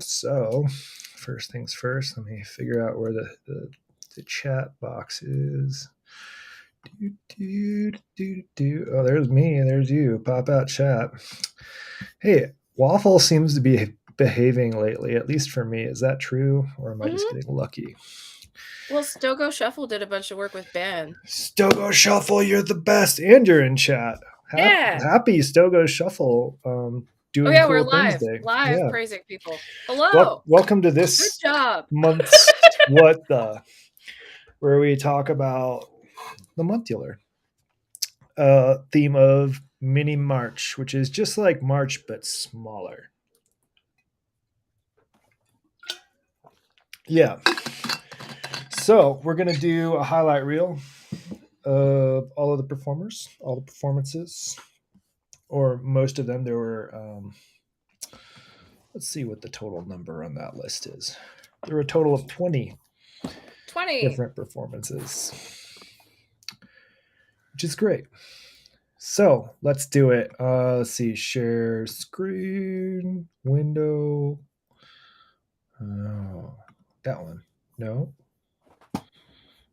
So first things first, let me figure out where the chat box is. Oh, there's me. There's you. Pop out chat. Hey, Waffle seems to be behaving lately, at least for me. Is that true, or am I just getting lucky? Well, Stogo Shuffle did a bunch of work with Ben. Stogo Shuffle, you're the best, and you're in chat. Happy Stogo Shuffle. Doing yeah, cool we're live, Thursday. praising people. Hello. Welcome to this Good job. month's What the, where we talk about the Modular theme of Mini March, which is just like March but smaller. Yeah. So we're gonna do a highlight reel of all of the performers, all the performances, or most of them. There were. Let's see what the total number on that list is. There were a total of 20 different performances, which is great. So let's do it. Let's see. Share screen, window. Oh, that one. No.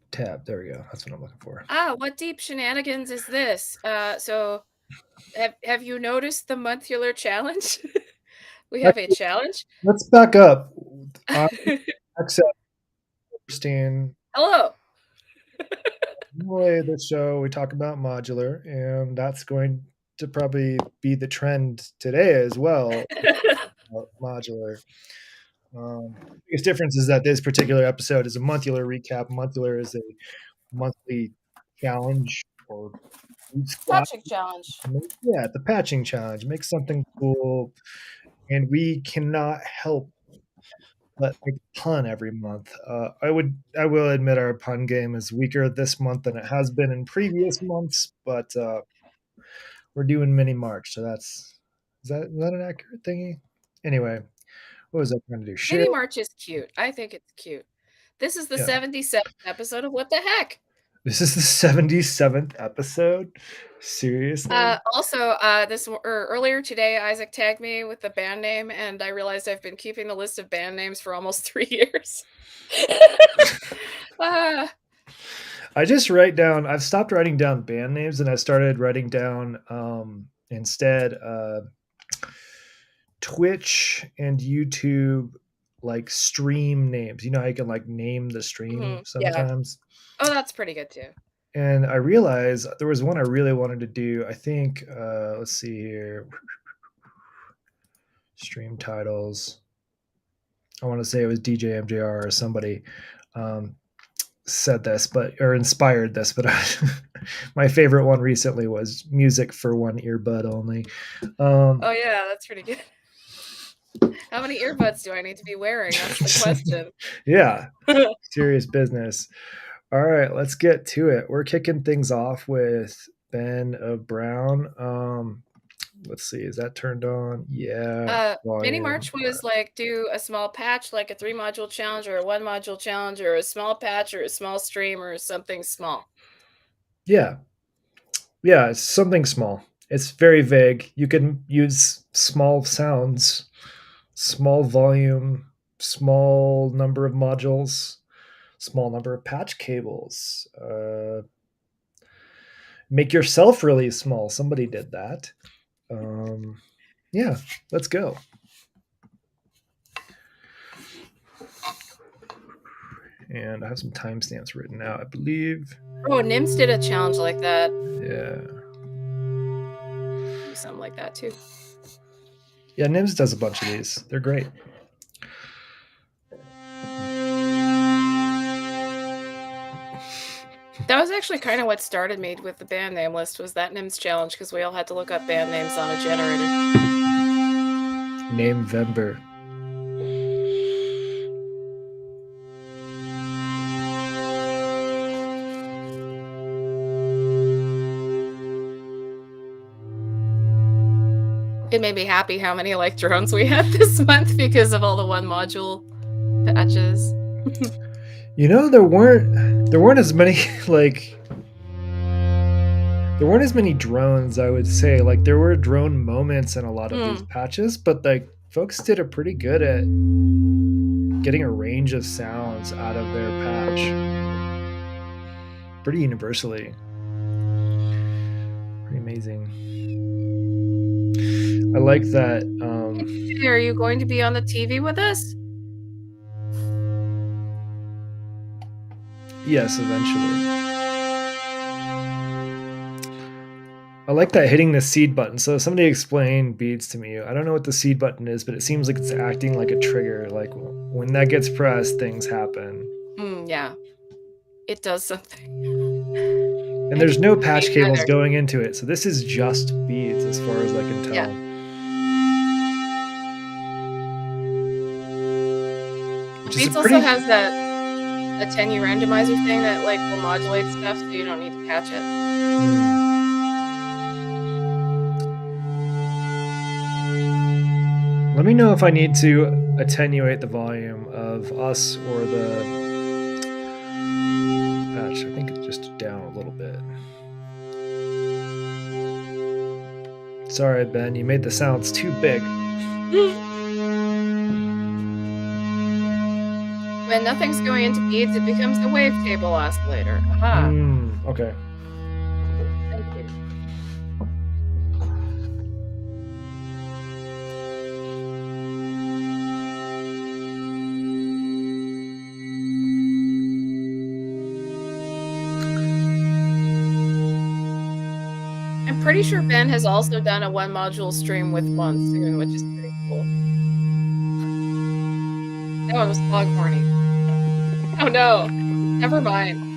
Tab. There we go. That's what I'm looking for. What deep shenanigans is this? So have you noticed the Modular challenge? We have a challenge. Let's back up. Accept. Understand. Hello. The show we talk about modular, and that's going to probably be the trend today as well. Modular. Biggest difference is that this particular episode is a modular recap. Modular is a monthly challenge or patching challenge. Yeah, the patching challenge. Make something cool, and we cannot help but make a pun every month. I will admit our pun game is weaker this month than it has been in previous months, but we're doing mini March, so is that an accurate thingy? Anyway, what was I trying to do? Mini March is cute. I think it's cute. This is the 77th episode of What the Heck. This is the 77th episode? Seriously? Also, earlier today, Isaac tagged me with the band name, and I realized I've been keeping the list of band names for almost 3 years. I just I've stopped writing down band names, and I started writing down instead Twitch and YouTube like stream names. You know how you can like name the stream sometimes? Yeah. Oh, that's pretty good too. And I realized there was one I really wanted to do. I think, let's see here. Stream titles. I want to say it was DJ MJR or somebody said this, or inspired this, but my favorite one recently was music for one earbud only. Oh yeah, that's pretty good. How many earbuds do I need to be wearing? That's the question. Yeah, serious business. All right, let's get to it. We're kicking things off with Ben of Brown. Let's see, is that turned on? Yeah, Mini volume. March was like do a small patch, like a 3 module challenge or a 1 module challenge or a small patch or a small stream or something small. Yeah, yeah, it's something small. It's very vague. You can use small sounds, small volume, small number of modules, small number of patch cables. Make yourself really small. Somebody did that. Um, yeah, let's go. And I have some timestamps written out, I believe. Oh, Nims did a challenge like that. Yeah. Do something like that too. Yeah, Nims does a bunch of these. They're great. That was actually kind of what started me with the band name list was that Nims challenge because we all had to look up band names on a generator. Name Vember. It made me happy how many like drones we had this month because of all the 1 module patches. You know, there weren't as many like there weren't as many drones, I would say. Like there were drone moments in a lot of these Hmm. patches, but like folks did a pretty good at getting a range of sounds out of their patch. Pretty universally. Pretty amazing. I like that. Hey, are you going to be on the TV with us? Yes, eventually. I like that hitting the seed button. So somebody explain beads to me. I don't know what the seed button is, but it seems like it's acting like a trigger. Like when that gets pressed, things happen. Yeah. It does something. And And there's no me patch cables neither. going into it, so this is just beads as far as I can Yeah. tell. Which is a Beats also pretty. has that attenue randomizer thing that like will modulate stuff so you don't need to patch it. Let me know if I need to attenuate the volume of us or the patch. I think it's just down a little bit. Sorry, Ben, you made the sounds too big. When nothing's going into beads, it becomes a wavetable oscillator. Aha. Okay. Thank you. I'm pretty sure Ben has also done a 1 module stream with one soon, which is pretty cool. That one was foghorny. Oh no. Never mind.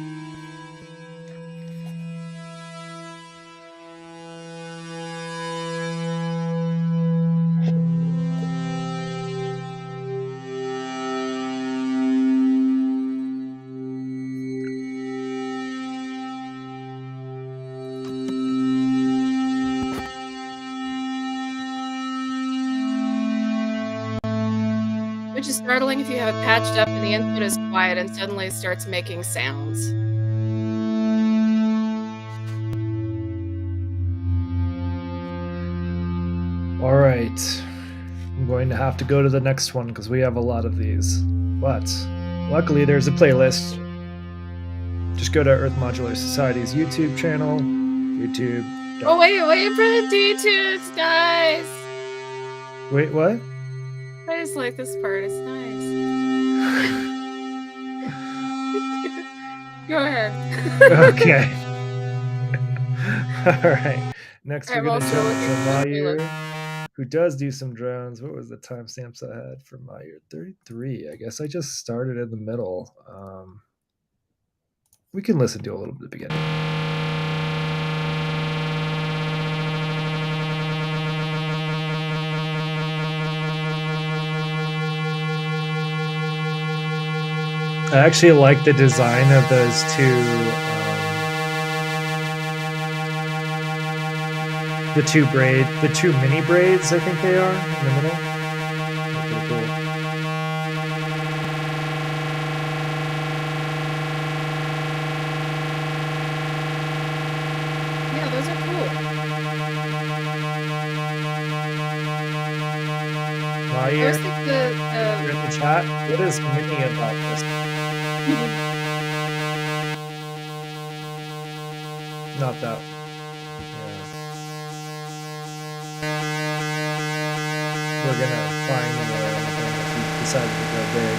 Which is startling if you have it patched up and the input is quiet and suddenly it starts making sounds. All right. I'm going to have to go to the next one because we have a lot of these. But luckily, there's a playlist. Just go to Earth Modular Society's YouTube channel. YouTube. Oh, wait for the D-tunes. Nice. Wait, what? I just like this part. It's nice. Go ahead. Okay. All right. Next, we're I'm going to also jump looking to for the playlist. Mayur, who does do some drones. What was the timestamps I had for Mayur? 33. I guess I just started in the middle. We can listen to a little bit at the beginning. I actually like the design of those two the two mini braids, I think they are in the middle. They're pretty cool. Yeah, those are cool. While I always think you're in the chat, what is mini about this? Not that. Yeah. We're gonna find you if you decide to go big.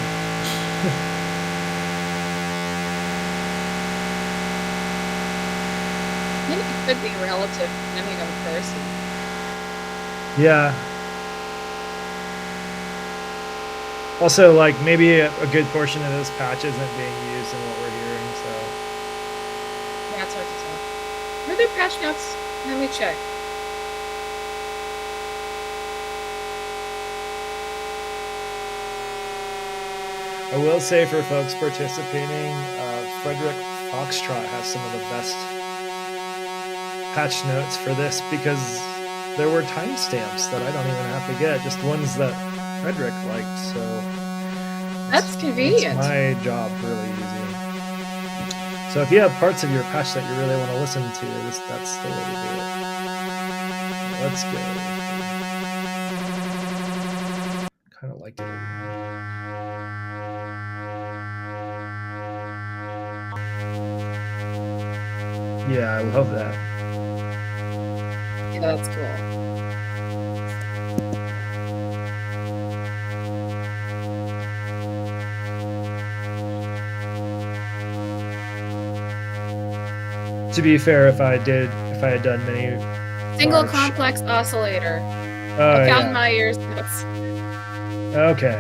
maybe it could be relative depending on the person. Yeah. Also, like maybe a good portion of this patch isn't being used in what we're hearing, so Yeah, it's hard to tell. Are there patch notes? Let me check. I will say for folks participating, Frederick Foxtrot has some of the best patch notes for this because there were timestamps that I don't even have to get, just ones that Frederick liked. So That's it makes convenient. my job really easy. So if you have parts of your patch that you really want to listen to, that's the way to do it. Let's go. Kind of like it. Yeah, I love that. Yeah, that's cool. To be fair, if I had done many Single March. complex oscillator. Oh I found yeah. my ears notes. Okay.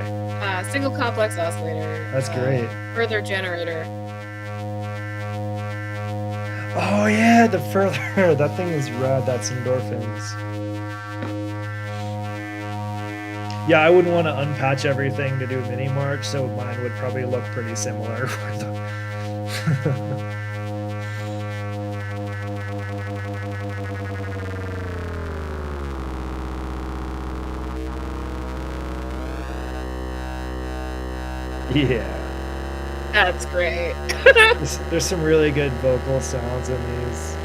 Single complex oscillator. That's great. Further generator. Oh yeah, the further that thing is rad. That's endorphins. Yeah, I wouldn't want to unpatch everything to do mini March, so mine would probably look pretty similar. Yeah. That's great. There's some really good vocal sounds in these.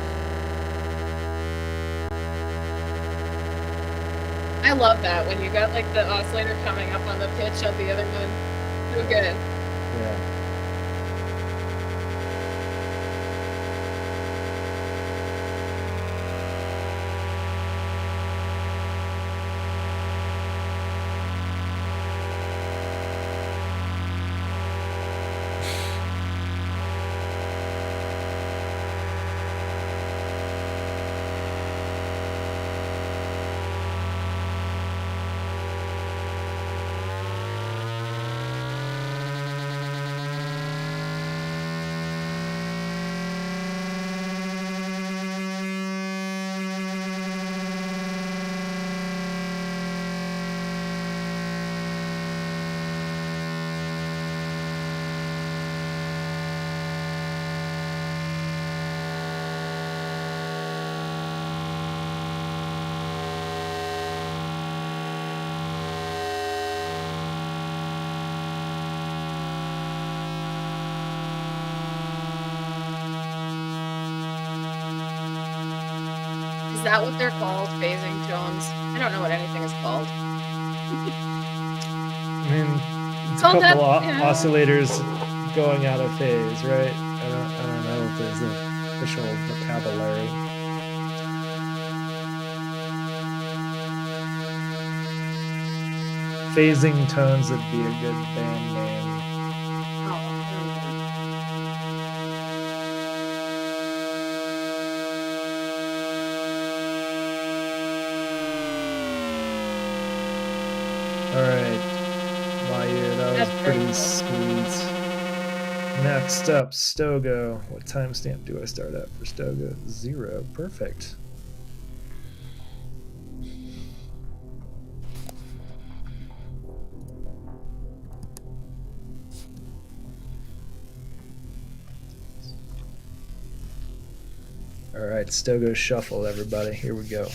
I love that when you got like the oscillator coming up on the pitch of the other one. So good. Yeah. Is that what they're called? Phasing tones? I don't know what anything is called. I mean, it's a Called couple that, yeah. oscillators going out of phase, right? I don't know if there's an official vocabulary. Phasing tones would be a good band name. All right, Mayu, that was That's very pretty cool. sweet. Next up, Stogo. What timestamp do I start at for Stogo? 0. Perfect. All right, Stogo shuffle, everybody. Here we go.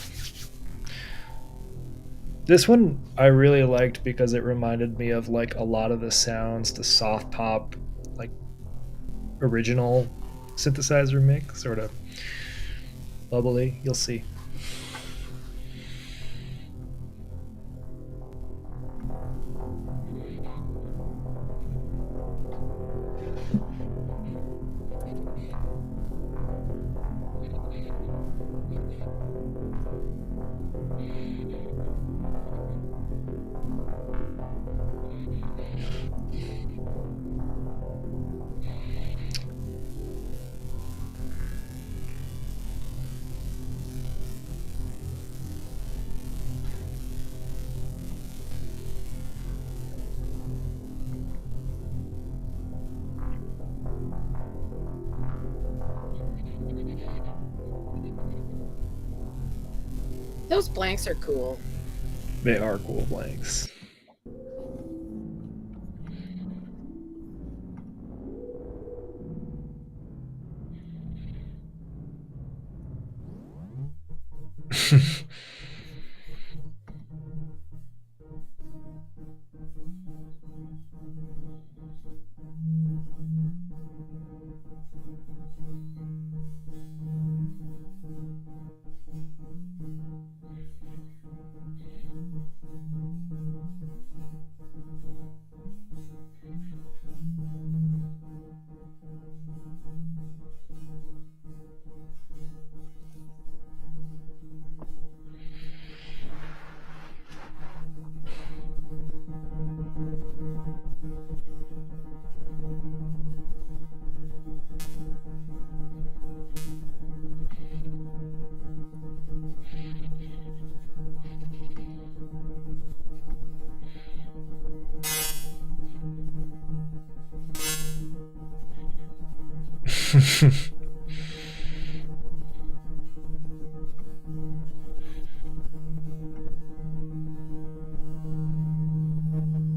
This one I really liked because it reminded me of like a lot of the sounds the soft pop, like original synthesizer mix, sort of bubbly. You'll see. Those blanks are cool. They are cool blanks.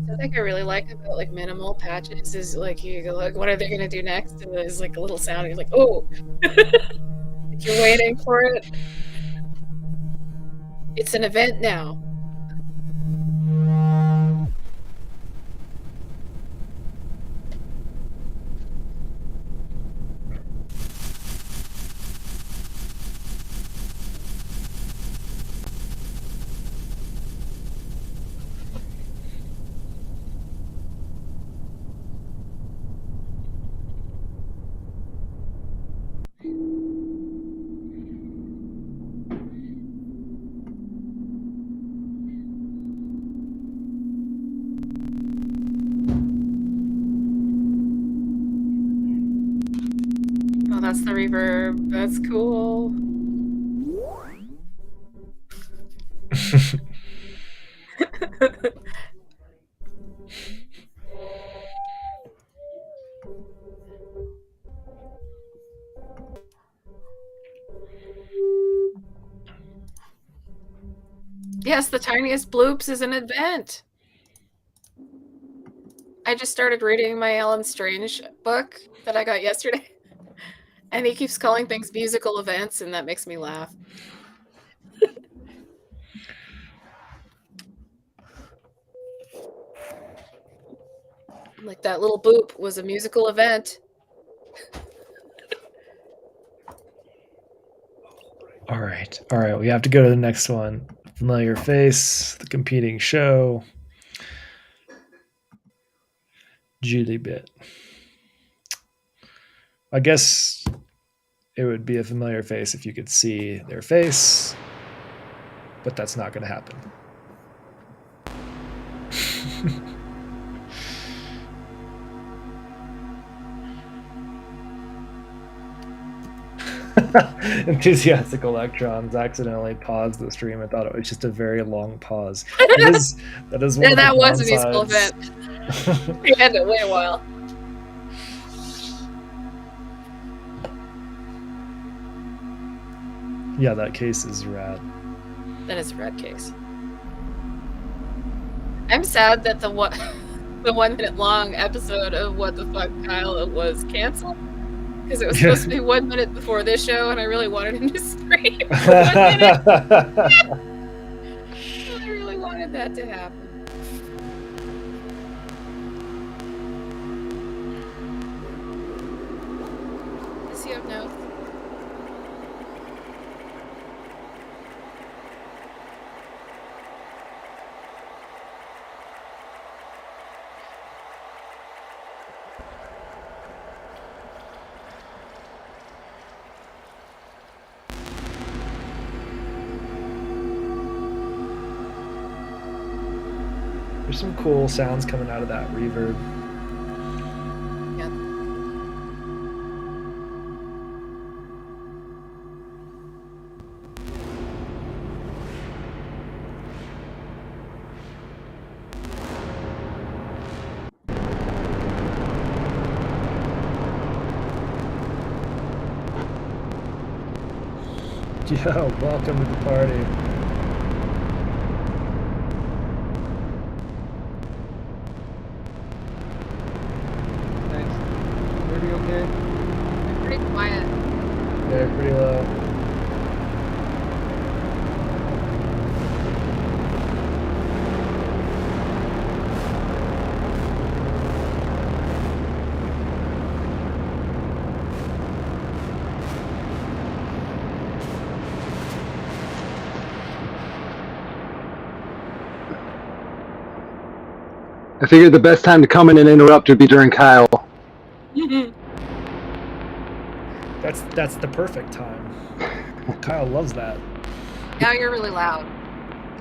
Something I really like about like minimal patches is like you go like, what are they gonna do next? And there's like a little sound, and you're like, oh, like you're waiting for it. It's an event now. Oh, that's the reverb. That's cool. Yes, the tiniest bloops is an event. I just started reading my Alan Strange book that I got yesterday, and he keeps calling things musical events, and that makes me laugh. Like that little boop was a musical event. All right. All right. We have to go to the next one. Familiar face, the competing show, Julie Bit. I guess it would be a familiar face if you could see their face, but that's not going to happen. Enthusiastic electrons accidentally paused the stream. I thought it was just a very long pause. That is one Yeah, of that the was a musical downsides. event. He had to wait a while. Yeah, that case is rad. That is a red case. I'm sad that the 1 minute long episode of What the Fuck Kyle was canceled. Because it was supposed to be 1 minute before this show, and I really wanted him to stream for 1 minute. I really wanted wanted that to happen. Does he have notes? There's some cool sounds coming out of that reverb. Yeah. Yo, welcome to the party. Thanks. Everybody okay? Pretty quiet. Yeah, pretty low. I figured the best time to come in and interrupt would be during Kyle. That's the perfect time. Kyle loves that. Now you're really loud.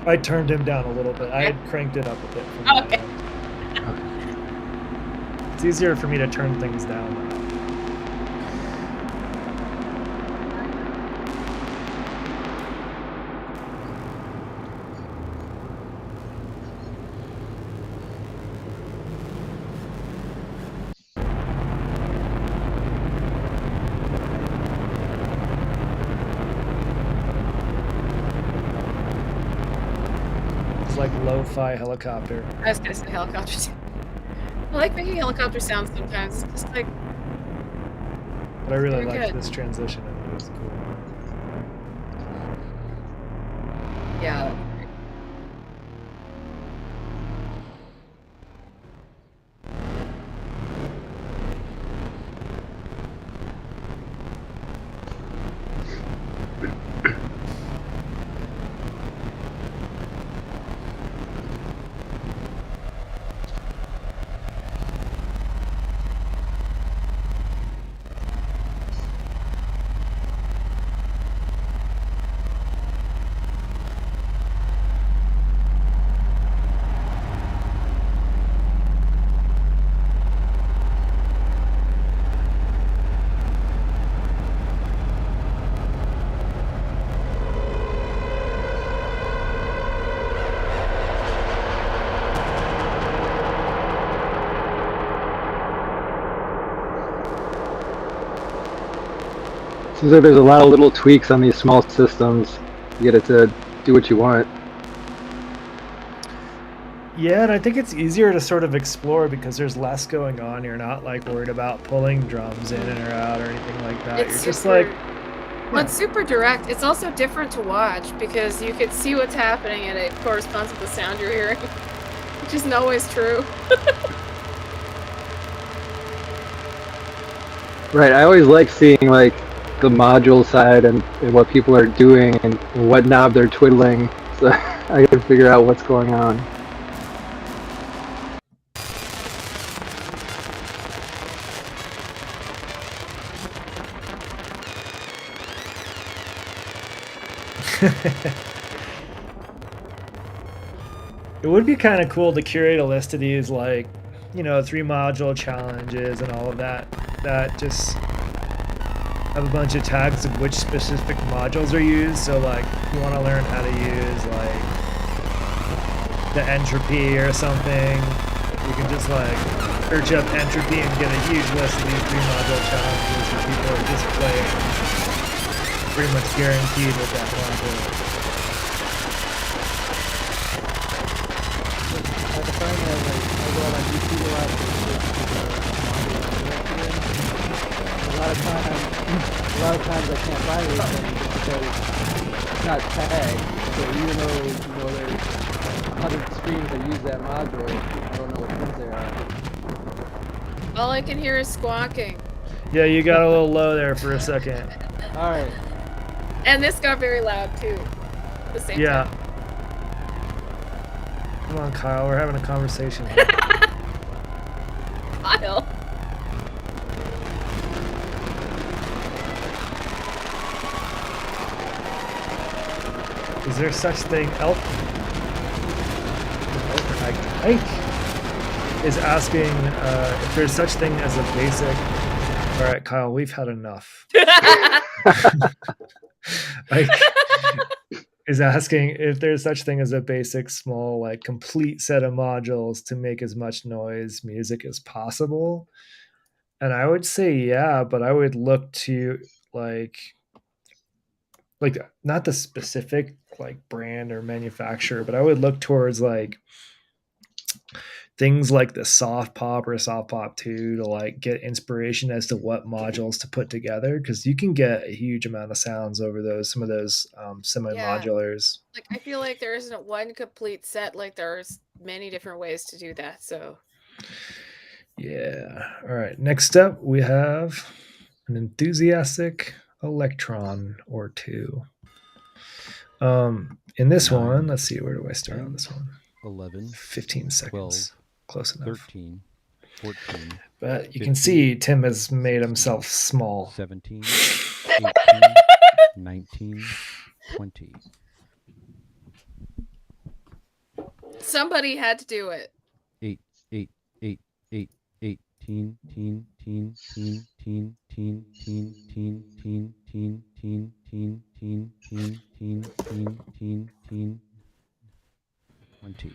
I turned him down a little bit. I had cranked it up a bit from my Okay. end. It's easier for me to turn things down now. It's like lo-fi helicopter. I was gonna say helicopter. I like making helicopter sounds sometimes. It's just like, But I really Very liked good. this transition. It was cool. yeah. Seems like there's a lot of little tweaks on these small systems to get it to do what you want. Yeah, and I think it's easier to sort of explore because there's less going on. You're not like worried about pulling drums in and or out or anything like that. It's You're just super, like, well, it's super direct. It's also different to watch because you can see what's happening and it corresponds with the sound you're hearing, which isn't always true. Right, I always like seeing like the module side and what people are doing and what knob they're twiddling, so I can figure out what's going on. it would be kind of cool to curate a list of these, like, you know, 3 module challenges and all of that. That just have a bunch of tags of which specific modules are used. So, like, you want to learn how to use, like, the entropy or something. You can just, like, search up entropy and get a huge list of these 3 module challenges where people are just playing pretty much guaranteed with that module. I find that like I go on YouTube a lot. A lot of times I can't find anything because it's not tagged. So even though you know there's 100 streams that use that module. I don't know which ones they are. All I can hear is squawking. Yeah, you got a little low there for a second. All right. And this got very loud too. At the same Yeah. time. Come on, Kyle. We're having a conversation here. Kyle. Is there such thing? Ike is asking if there's such thing as a basic. All right, Kyle, we've had enough. Ike is asking if there's such thing as a basic, small, like complete set of modules to make as much noise music as possible. And I would say yeah, but I would look to like not the specific like brand or manufacturer, but I would look towards like things like the Soft Pop or Soft Pop 2 to like get inspiration as to what modules to put together, because you can get a huge amount of sounds over some of those semi-modulars. Like I feel like there isn't one complete set. Like there's many different ways to do that. So Yeah. All right. Next up, we have an enthusiastic electron or two. In this 9, one, let's see, where do I start 10, on this one? 11, 15 seconds. 12, Close enough. 13, 14, But you 15, can see Tim has made himself small. 17, 18, 19, 20. somebody had to do it. 8, 8, 8, 8, 8, teen, teen, teen, teen, teen, teen, teen, teen, teen, teen, teen, teen, teen, teen, teen, teen, teen, teen, 20.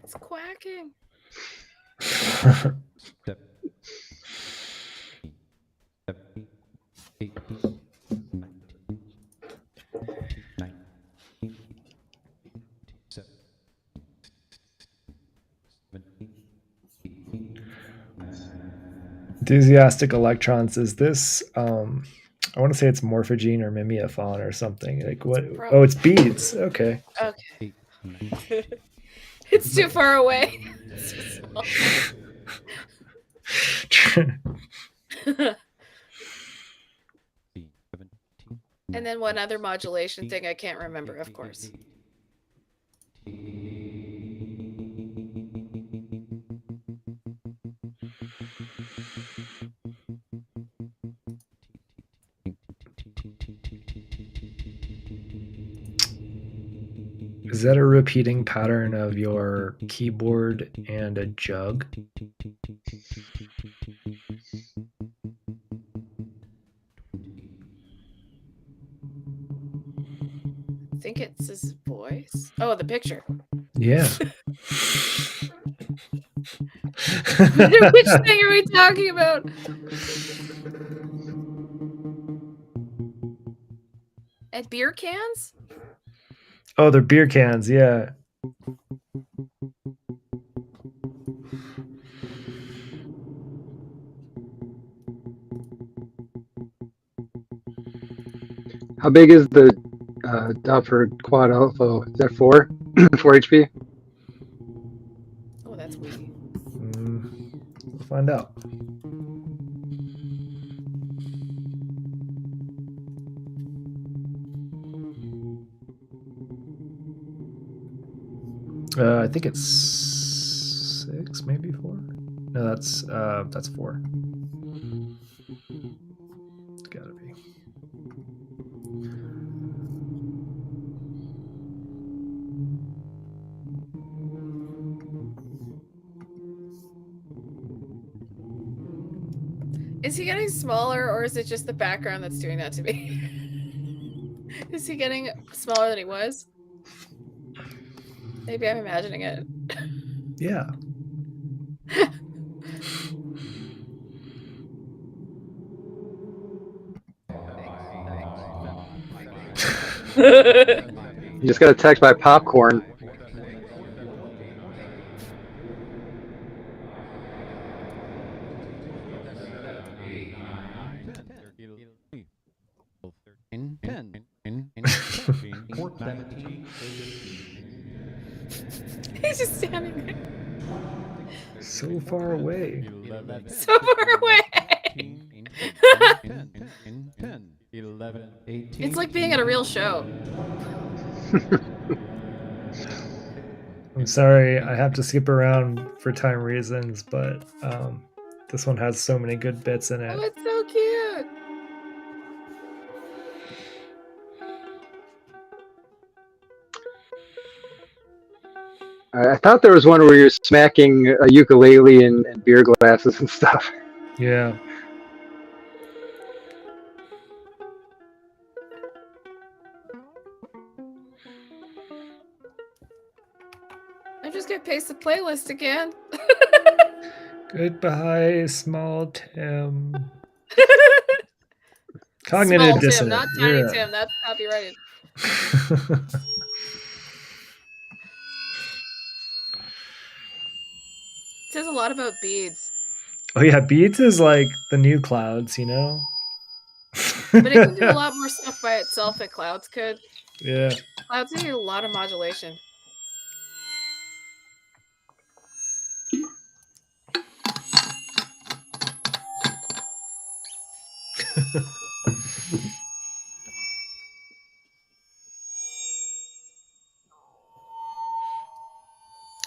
It's quacking. Enthusiastic electrons, is this I want to say it's morphogene or mimeophon or something. Like what? Oh, it's beads. Okay. Okay. It's too far away. And then one other modulation thing I can't remember, of course. Is that a repeating pattern of your keyboard and a jug? I think it's his voice. Oh, the picture. Yeah. Which thing are we talking about? And beer cans? Oh, they're beer cans. Yeah. How big is the dot for quad alpha? Is that 4? 4 HP? Oh, that's weird. We'll find out. I think it's 6, maybe 4. No, that's 4. It's gotta be. Is he getting smaller, or is it just the background that's doing that to me? Is he getting smaller than he was? Maybe I'm imagining it. Yeah. You just got a text by popcorn. He's just standing there. So far away. 11, So far away. 10, 11, 18. It's like being at a real show. I'm sorry, I have to skip around for time reasons, but this one has so many good bits in Oh, it. it's so cute. I thought there was one where you're smacking a ukulele and beer glasses and stuff. Yeah. I just gonna paste the playlist again. Goodbye, small Tim. Small Cognitive Tim, dissonance. not Tiny Tim. That's copyrighted. It says a lot about beads, Oh yeah, Beats is like the new clouds, you know? but it can do a lot more stuff by itself than clouds could. Yeah. Clouds need a lot of modulation.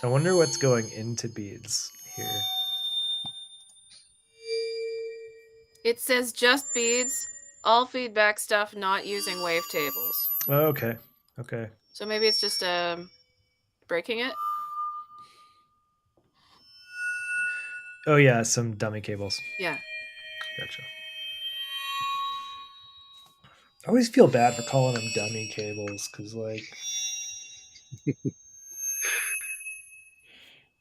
I wonder what's going into beads here. It says just beads, all feedback stuff, not using wavetables. Oh, okay. Okay. So maybe it's just breaking it. Oh yeah, some dummy cables. Yeah. Gotcha. I always feel bad for calling them dummy cables because, like,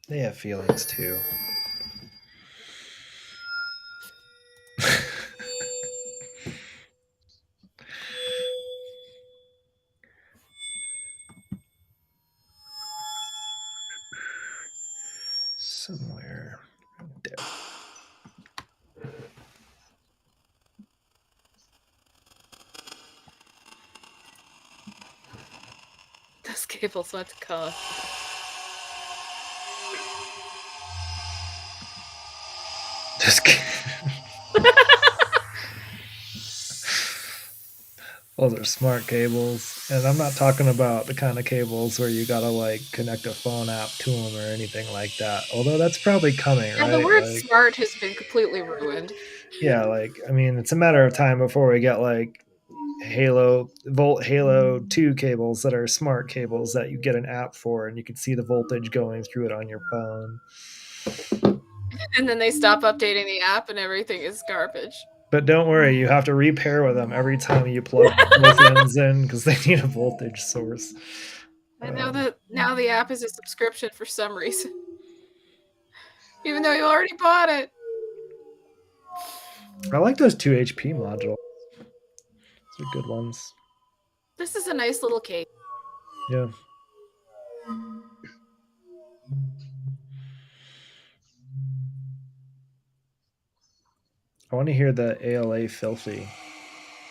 they have feelings too. Somewhere there. Those cables want to call. Just kidding. Those are smart cables, and I'm not talking about the kind of cables where you gotta like connect a phone app to them or anything like that. Although that's probably coming, Yeah, right? the word Like, smart has been completely ruined. yeah, like I mean, it's a matter of time before we get like Halo 2 cables that are smart cables that you get an app for, and you can see the voltage going through it on your phone. And then they stop updating the app and everything is garbage. But don't worry, you have to repair with them every time you plug both ends in because they need a voltage source. I know that now the app is a subscription for some reason. Even though you already bought it. I like those 2 HP modules. Those are good ones. This is a nice little cake. Yeah. I want to hear the ALA filthy.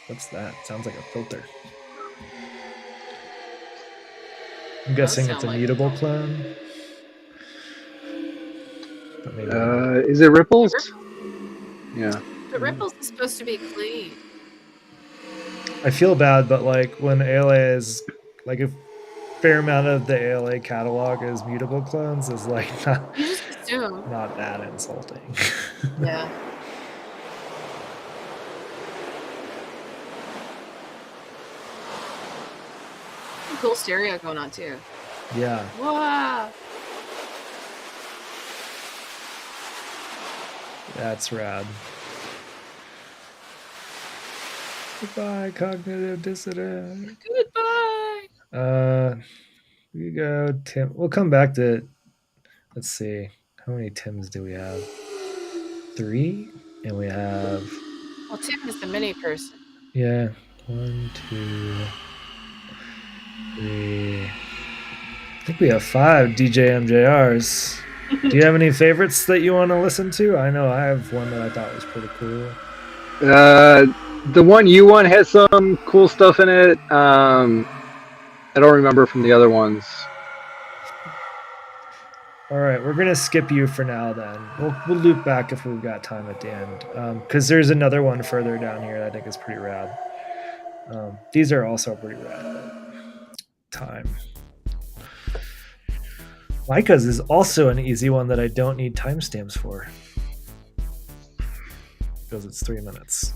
What's that? Sounds like a filter. I'm guessing it's a sound like mutable clone. But maybe Is it ripples? Yeah. The ripples is supposed to be clean. I feel bad, but like when ALA is like a fair amount of the ALA catalog is mutable clones is like You just assume. not that insulting. Yeah. Cool stereo going on too. Yeah. Wow. That's rad. Goodbye, cognitive dissonance. Goodbye. We go Tim. We'll come back to. Let's see. How many Tims do we have? 3, and we have. Well, Tim is the mini person. Yeah. 1, 2, 3. I think we have 5 DJ MJRs. Do you have any favorites that you want to listen to? I know I have one that I thought was pretty cool. The one you want has some cool stuff in it. I don't remember from the other ones. All right, we're gonna skip you for now. Then we'll loop back if we've got time at the end, because there's another one further down here that I think is pretty rad. These are also pretty rad. But time. Micah's is also an easy one that I don't need timestamps for because it's 3 minutes.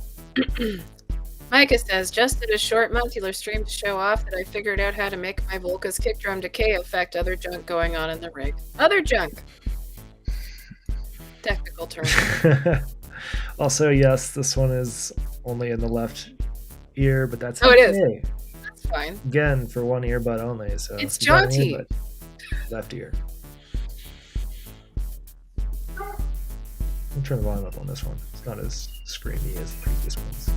Micah says, just did a short modular stream to show off that I figured out how to make my Volca's kick drum decay affect other junk going on in the rig. Other junk! Technical term. Also, yes, this one is only in the left ear, but that's Oh, it is. okay. That's fine. Again, for one earbud only. So It's if you got an jaunty. earbud, left ear. I'll turn the volume up on this one. It's not as screamy as the previous ones.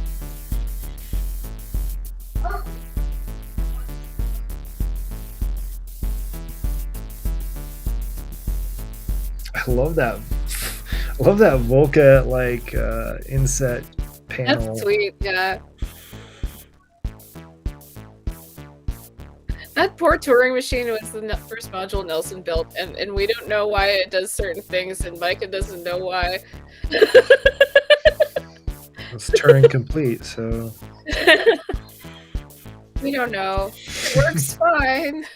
I love that. I love that Volca like inset panel. That's sweet, yeah. That poor touring machine was the first module Nelson built, and we don't know why it does certain things, and Micah doesn't know why. It's Turing complete, so We don't know. It works fine.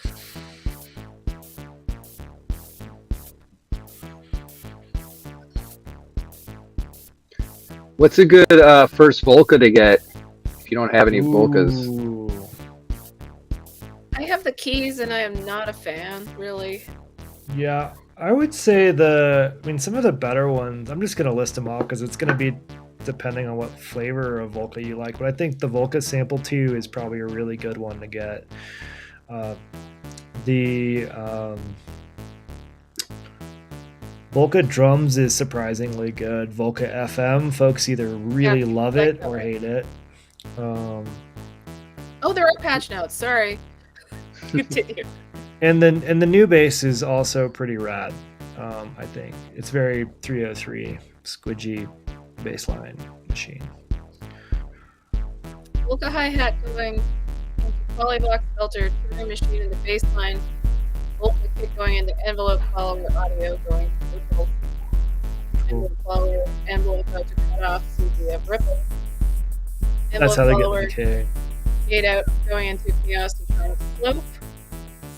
What's a good first Volca to get if you don't have any Volcas? Ooh. I have the keys, and I am not a fan, really. Yeah, I would say some of the better ones, I'm just going to list them all because it's going to be depending on what flavor of Volca you like. But I think the Volca Sample 2 is probably a really good one to get. The Volca Drums is surprisingly good. Volca FM, folks either really love it or hate it. Oh, there are patch notes. Sorry. Continue. And then the new bass is also pretty rad. I think it's very 303 squidgy bassline machine. Volca hi-hat going into polybox filter, touring machine in the baseline, Volca kick going into envelope follower, audio going to ripple, envelope follower, envelope out to cut off, CDF ripple, That's how they get follower, the decay. gate out going into chaos to try slope,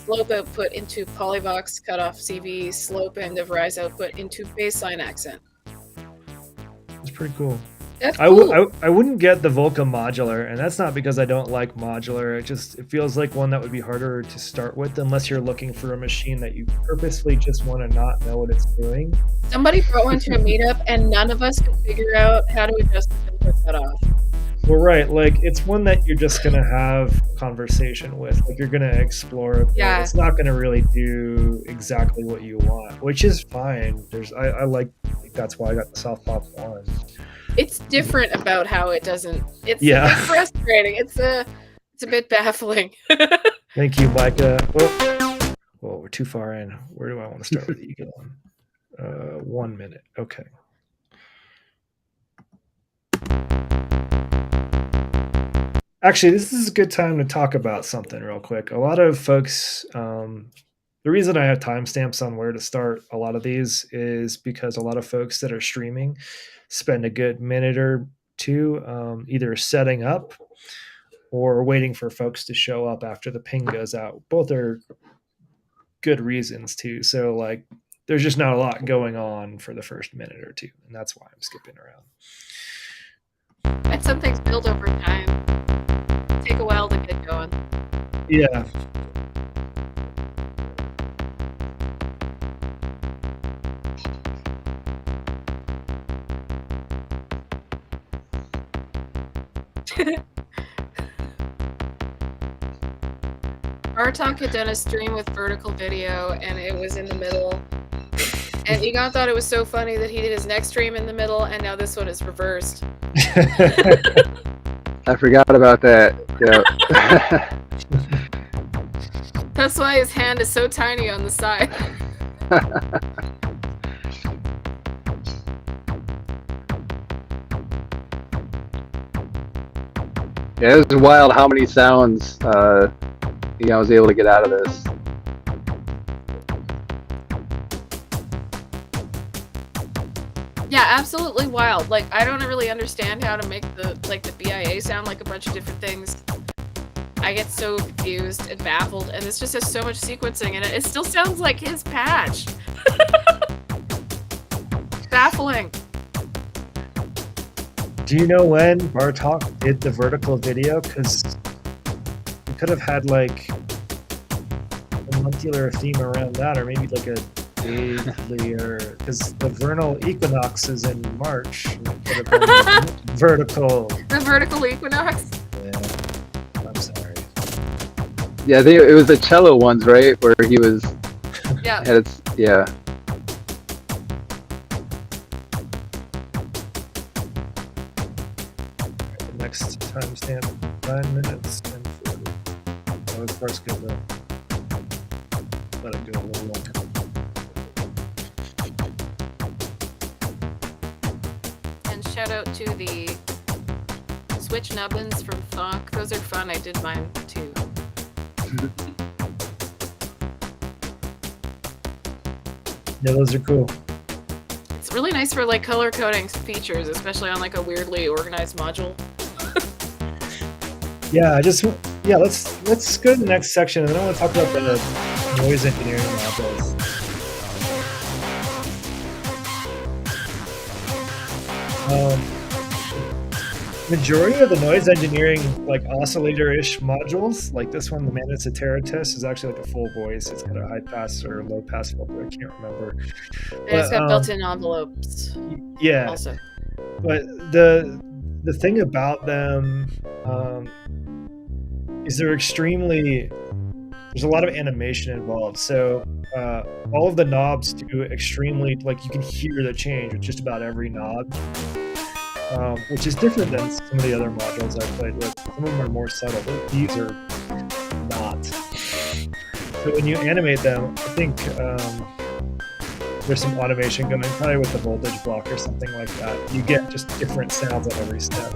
slope output into polybox, cut off CV, slope end of rise output into baseline accent. It's pretty cool. That's cool. I wouldn't get the Volca modular, and that's not because I don't like modular. It feels like one that would be harder to start with unless you're looking for a machine that you purposely just want to not know what it's doing. Somebody brought one to a meetup, and none of us could figure out how to adjust the filter cutoff. Well, right, like it's one that you're just gonna have a conversation with. Like you're gonna explore it. Yeah. It's not gonna really do exactly what you want, which is fine. I like that's why I got the soft pop one. It's different about how it doesn't. It's Yeah. a bit frustrating. It's a bit baffling. Thank you, Micah. Whoa, we're too far in. Where do I want to start with the Eagle one? 1 minute. Okay. Actually, this is a good time to talk about something real quick. A lot of folks, the reason I have timestamps on where to start a lot of these is because a lot of folks that are streaming spend a good minute or two either setting up or waiting for folks to show up after the ping goes out. Both are good reasons too. So like there's just not a lot going on for the first minute or two, and that's why I'm skipping around. And some things build over time. Take a while to get going. Yeah. Bartok had done a stream with vertical video, and it was in the middle. And Egon thought it was so funny that he did his next stream in the middle, and now this one is reversed. I forgot about that. Yeah. That's why his hand is so tiny on the side. Yeah, it was wild how many sounds I was able to get out of this. absolutely wild. Like, I don't really understand how to make the BIA sound like a bunch of different things. I get so confused and baffled, and this just has so much sequencing in it. It still sounds like his patch. Baffling. Do you know when Bartok did the vertical video? Because we could have had like a modular theme around that, or maybe like a daily, or because the vernal equinox is in March. And it could have been vertical. The vertical equinox. Yeah, I'm sorry. Yeah, it was the cello ones, right? Where he was. Yeah. Yeah. The next timestamp 9 minutes and 40. Oh, of course, good though. Let it go a little longer. And shout out to the Switch nubbins from Thonk. Those are fun. I did mine too. Yeah, those are cool. It's really nice for like color coding features, especially on like a weirdly organized module. Yeah, let's go to the next section, and then I want to talk about the noise engineering modules. Majority of the noise engineering, like oscillator-ish modules, like this one, the Manitsa is actually like a full voice. It's got a high pass or low pass filter. I can't remember. And it's got built-in envelopes. Yeah. Also. But the thing about them is there's a lot of animation involved. So all of the knobs do extremely, like you can hear the change with just about every knob. Which is different than some of the other modules I've played with. Some of them are more subtle, but these are not. So when you animate them, I think there's some automation going, probably with the voltage block or something like that. You get just different sounds at every step.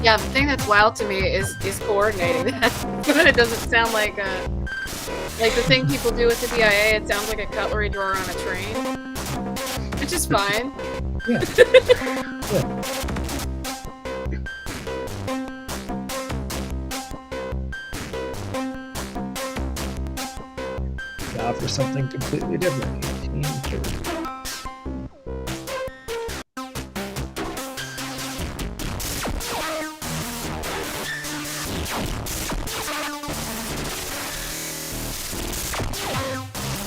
Yeah, the thing that's wild to me is coordinating that. But it doesn't sound like the thing people do with the BIA. It sounds like a cutlery drawer on a train, which is fine. Yeah. Yeah. Now for something completely different. 1830.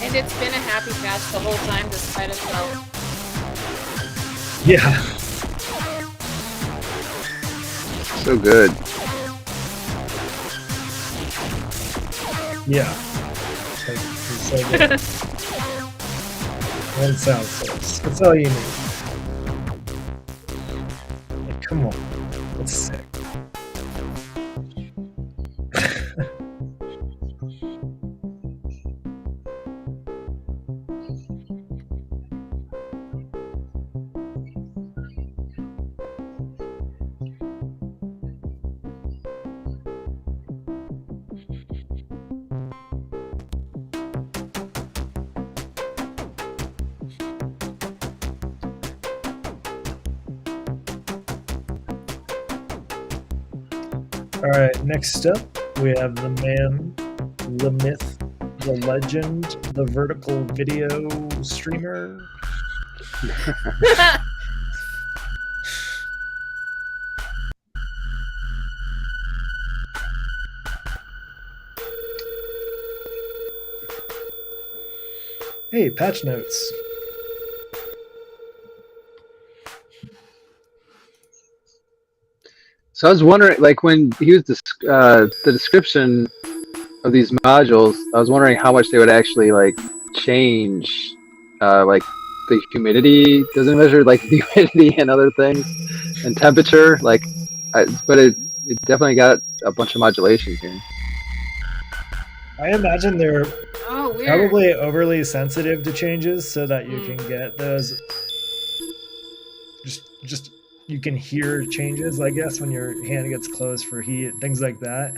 And it's been a happy patch the whole time despite itself. Yeah. So good. Yeah. It's so good. One sound source. That's all you need. Like, come on. That's sick. All right, next up, we have the man, the myth, the legend, the vertical video streamer. Hey, patch notes. So I was wondering, like when he used the description of these modules, I was wondering how much they would actually like change, like the humidity. Does it measure like the humidity and other things, and temperature? Like, but it definitely got a bunch of modulation here. I imagine they're weird. probably overly sensitive to changes so that you can get those. Just you can hear changes, I guess, when your hand gets close for heat, things like that.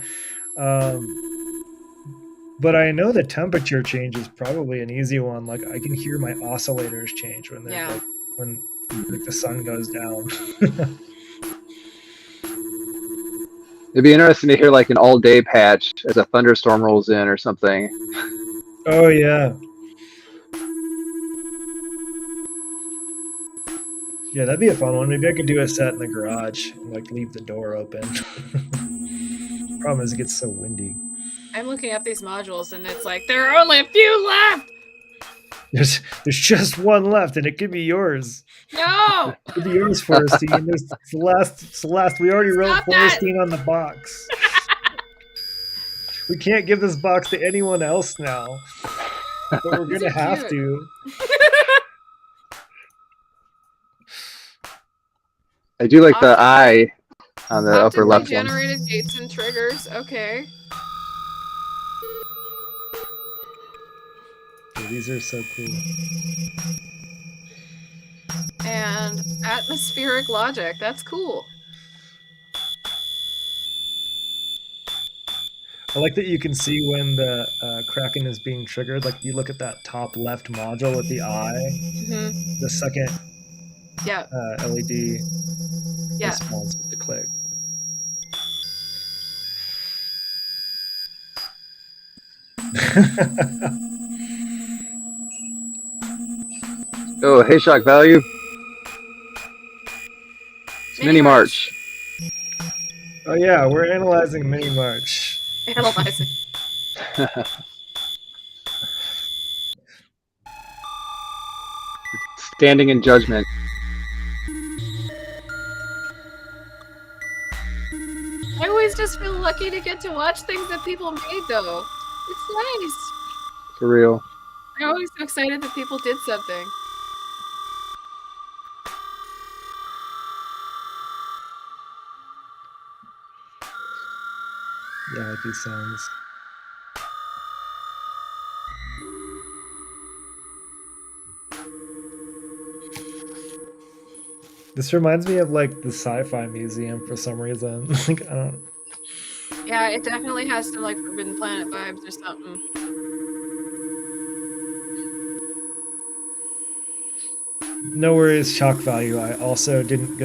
But I know the temperature change is probably an easy one. Like I can hear my oscillators change when they're Yeah. when like the sun goes down. It'd be interesting to hear like an all-day patch as a thunderstorm rolls in or something. Oh yeah. Yeah, that'd be a fun one. Maybe I could do a set in the garage and like leave the door open. Problem is it gets so windy. I'm looking up these modules and it's like there are only a few left. There's just one left and it could be yours. No. It could be yours, Forrestine. It's the last. We already wrote Stop that. Forrestine on the box. We can't give this box to anyone else now. But we're These gonna are have cute. to. I do like the eye on the upper Optically left one. generated gates and triggers. Okay. Yeah, these are so cool. And atmospheric logic. That's cool. I like that you can see when the Kraken is being triggered. Like you look at that top left module with the eye. Mm-hmm. The second Yeah. LED Yeah. responds with the click. Oh, hey, shock value. It's Mini March. Oh yeah, we're analyzing Mini March. Analyzing. Standing in judgment. I always just feel lucky to get to watch things that people made, though. It's nice. For real. I'm always so excited that people did something. Yeah, I like these sounds. This reminds me of like the sci-fi museum for some reason. Like I don't. Yeah, it definitely has some like Forbidden Planet vibes or something. No worries, shock value. I also didn't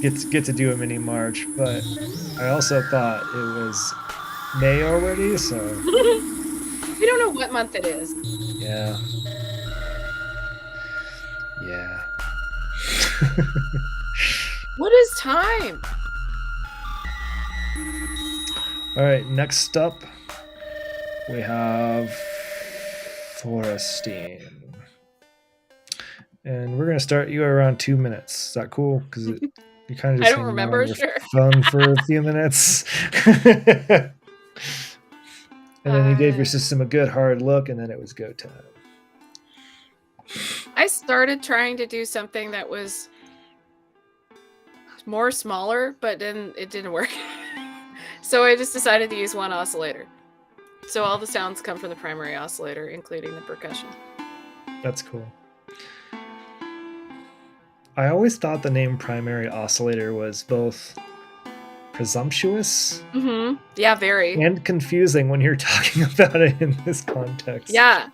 get to do a mini march, but I also thought it was May already, so We don't know what month it is. yeah. Yeah. What is time? All right, next up we have Forrestine. And we're gonna start you around 2 minutes. Is that cool? Because you kind of I just don't hanging remember, on your sure. phone for a few minutes. And then you gave your system a good hard look, and then it was go time. I started trying to do something that was more smaller, but then it didn't work. So I just decided to use one oscillator. So all the sounds come from the primary oscillator, including the percussion. That's cool. I always thought the name primary oscillator was both presumptuous Mm-hmm. Yeah, very. and confusing when you're talking about it in this context. Yeah.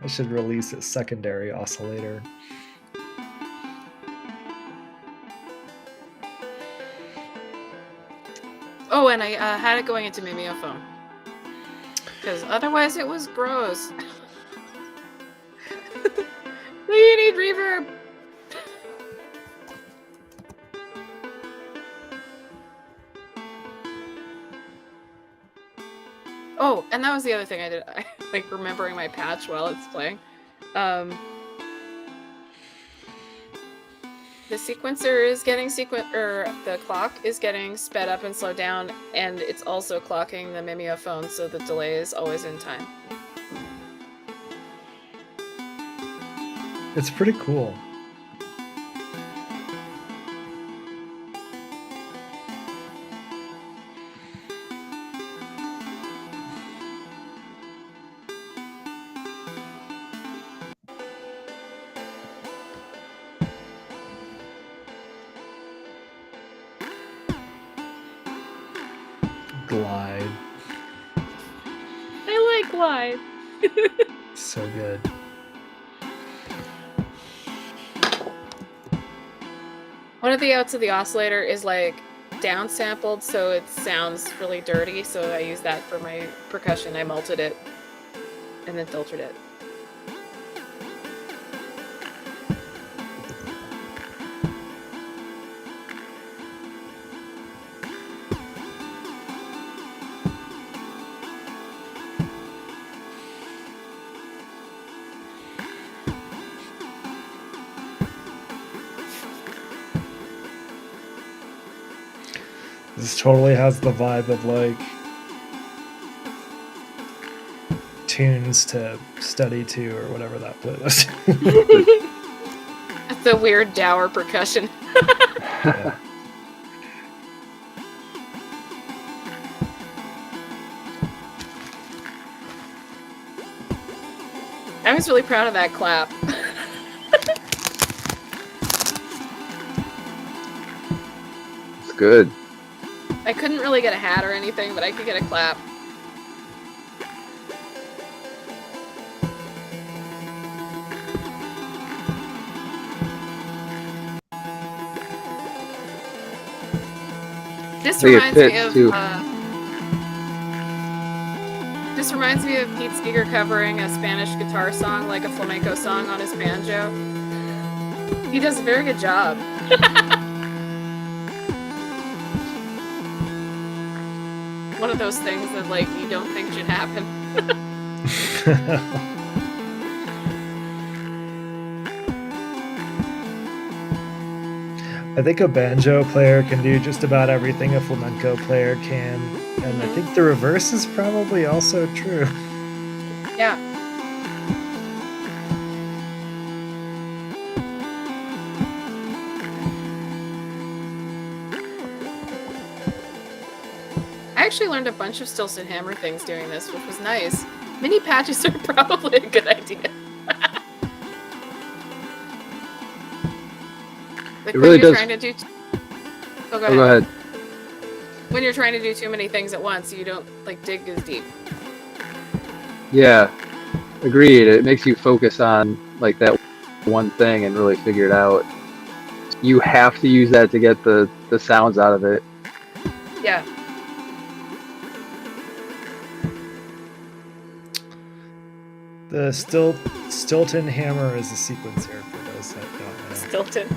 I should release a secondary oscillator. Oh, and I had it going into mimeophone. Because otherwise it was gross. You need reverb! Oh, and that was the other thing I did. I like remembering my patch while it's playing. The sequencer is getting the clock is getting sped up and slowed down, and it's also clocking the mimeophone, so the delay is always in time. It's pretty cool. glide. I like glide. So good. One of the outs of the oscillator is like downsampled, so it sounds really dirty. So I use that for my percussion. I melted it and then filtered it. This totally has the vibe of like tunes to study to or whatever that playlist. That's the weird dour percussion. Yeah. I was really proud of that clap. It's good. I couldn't really get a hat or anything, but I could get a clap. This reminds me of this reminds me of Pete Seeger covering a Spanish guitar song, like a flamenco song, on his banjo. He does a very good job. One of those things that like you don't think should happen. I think a banjo player can do just about everything a flamenco player can, and I think the reverse is probably also true. Yeah. I actually learned a bunch of Stilson Hammer things doing this, which was nice. Mini patches are probably a good idea. Like It really when you're does. trying to do Go ahead. When you're trying to do too many things at once, you don't like dig as deep. Yeah, agreed. It makes you focus on like that one thing and really figure it out. You have to use that to get the sounds out of it. Yeah. The Stilton Hammer is a sequencer for those that don't know. Stilton.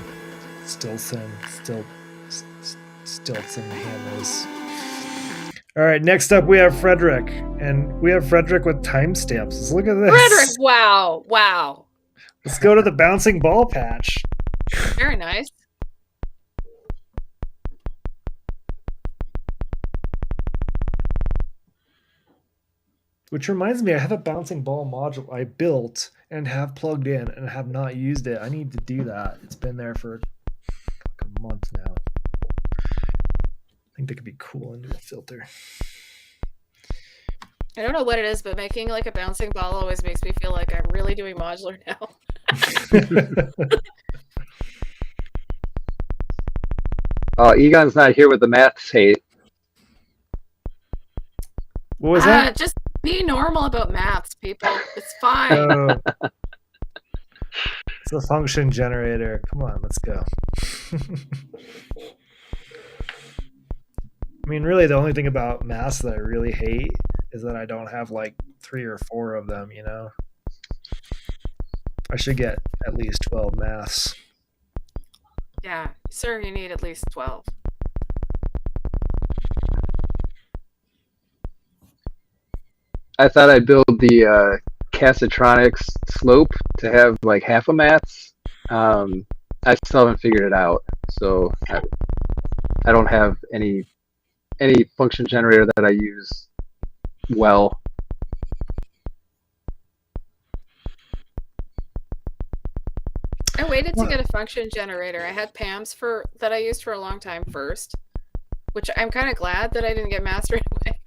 Stilton Hammers. All right, next up we have Frederick, and we have Frederick with timestamps. Look at this. Frederick, wow. Wow. Let's go to the bouncing ball patch. Very nice. Which reminds me, I have a bouncing ball module I built and have plugged in and have not used it. I need to do that. It's been there for like a month now. I think that could be cool into a filter. I don't know what it is, but making like a bouncing ball always makes me feel like I'm really doing modular now. Egon's not here with the maths hate. What was that? Just be normal about maths, people. It's fine. It's a function generator. Come on, let's go. I mean, really, the only thing about maths that I really hate is that I don't have like 3 or 4 of them, you know? I should get at least 12 maths. Yeah, sir, you need at least 12. I thought I'd build the Casatronics slope to have like half a maths. I still haven't figured it out, so I don't have any function generator that I use well. I waited to get a function generator. I had PAMs that I used for a long time first, which I'm kind of glad that I didn't get mass right away.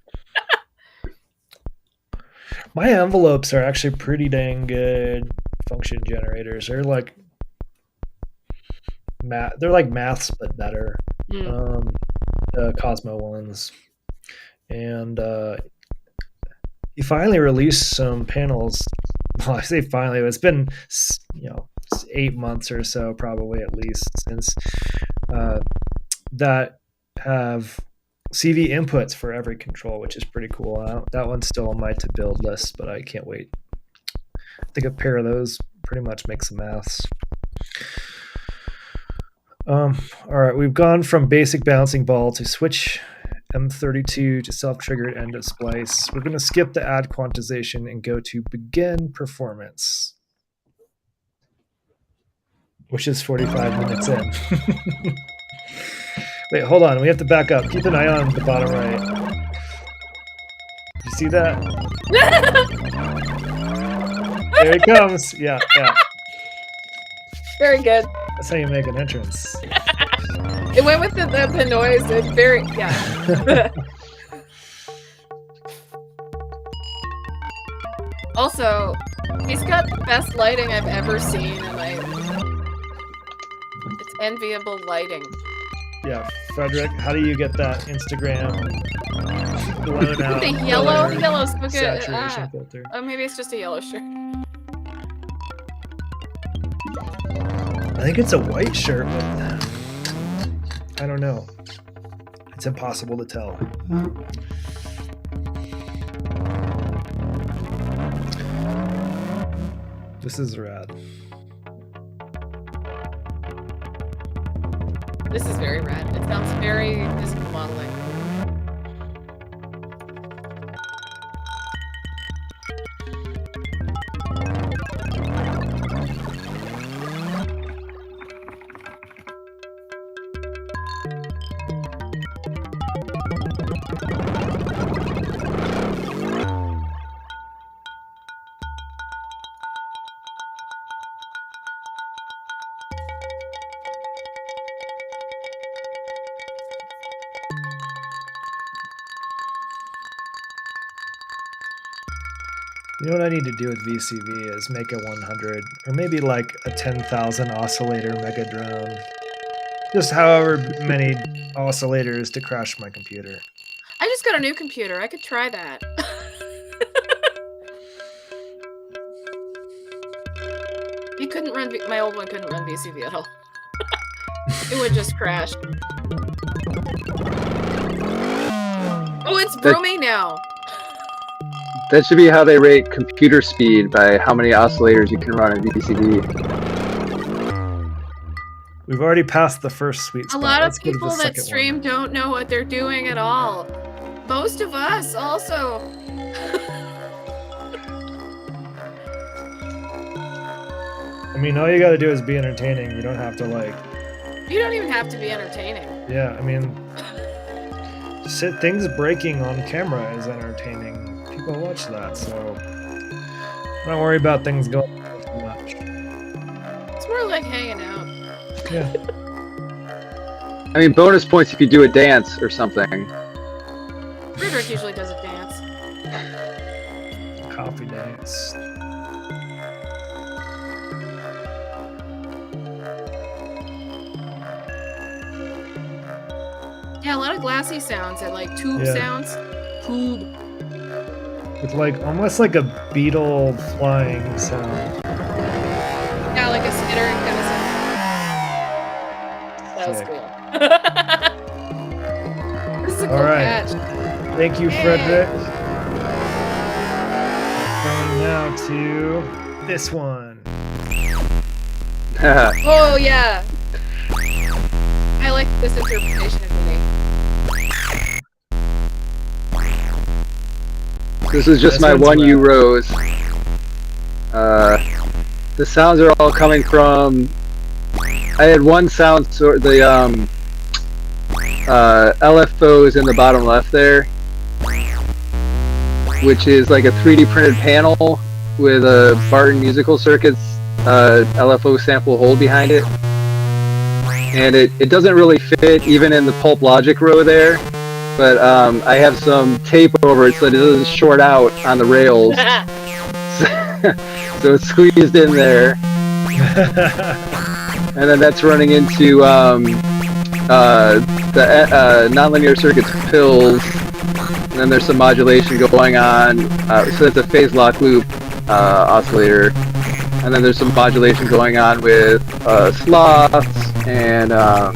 My envelopes are actually pretty dang good function generators. They're like maths but better. The Cosmo ones. and he finally released some panels. Well, I say finally, it's been 8 months or so, probably at least, since that have CV inputs for every control, which is pretty cool. That one's still on my to build list, but I can't wait. I think a pair of those pretty much makes a mess. All right, we've gone from basic bouncing ball to switch M32 to self-triggered end of splice. We're going to skip the add quantization and go to begin performance, which is 45 minutes in. Wait, hold on. We have to back up. Keep an eye on the bottom right. You see that? There he comes. Yeah. Very good. That's how you make an entrance. It went with the noise. It's very, yeah. Also, he's got the best lighting I've ever seen, and it's enviable lighting. Yeah, Frederick, how do you get that Instagram blown out? The yellow smoke saturation filter. Oh, maybe it's just a yellow shirt. I think it's a white shirt, but I don't know. It's impossible to tell. This is rad. This is very rad. It sounds very physical modeling. You know what I need to do with VCV is make a 100 or maybe like a 10,000 oscillator mega drone. Just however many oscillators to crash my computer. I just got a new computer. I could try that. You couldn't run. My old one couldn't run VCV at all. It would just crash. Oh, it's broming now. That should be how they rate computer speed, by how many oscillators you can run in VCV. We've already passed the first sweet spot. A lot of Let's go to the people that second stream one. don't know what they're doing at all. Most of us also. I mean, all you gotta do is be entertaining. You don't have to like... You don't even have to be entertaining. Yeah, I mean... things breaking on camera is entertaining. People watch that, so... Don't worry about things going on too much. It's more like hanging out. Yeah. I mean, bonus points if you do a dance or something. Frederick usually does a dance. Coffee dance. Yeah, a lot of glassy sounds and like tube sounds. Tube. With like, almost like a beetle flying sound. Yeah, like a skittering kind of sound. That was cool. This is a cool catch. Thank you, Yay. Frederick. Going now to this one. Oh, yeah. I like this interpretation of the name. This is just This my one's 1U rad. rows. The sounds are all coming from... I had one sound sort, the LFO is in the bottom left there, which is like a 3D printed panel with a Barton Musical Circuits LFO sample hole behind it. And it doesn't really fit even in the Pulp Logic row there, but I have some tape over it so that it doesn't short out on the rails. So it's squeezed in there. And then that's running into the nonlinear circuits pills and then there's some modulation going on. So that's a phase lock loop oscillator, and then there's some modulation going on with sloths and a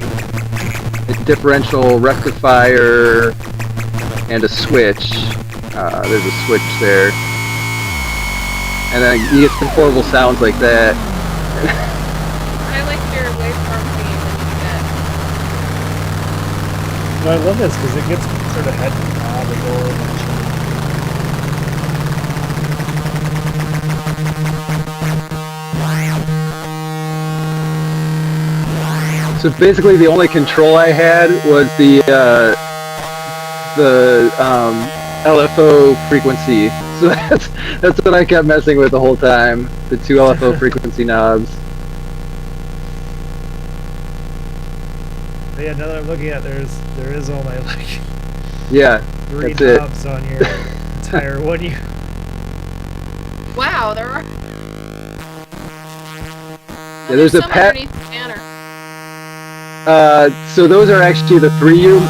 differential rectifier and a switch. There's a switch there, and then you get some horrible sounds like that. I like your waveform theme that No, I love this because it gets sort of head and So basically, the only control I had was the LFO frequency. So that's what I kept messing with the whole time. The 2 LFO frequency knobs. But yeah, now that I'm looking at there is only like Yeah, 3 that's it. knobs on your entire one. wow, there are. Yeah, there's a some pat. underneath the banner. So those are actually the 3U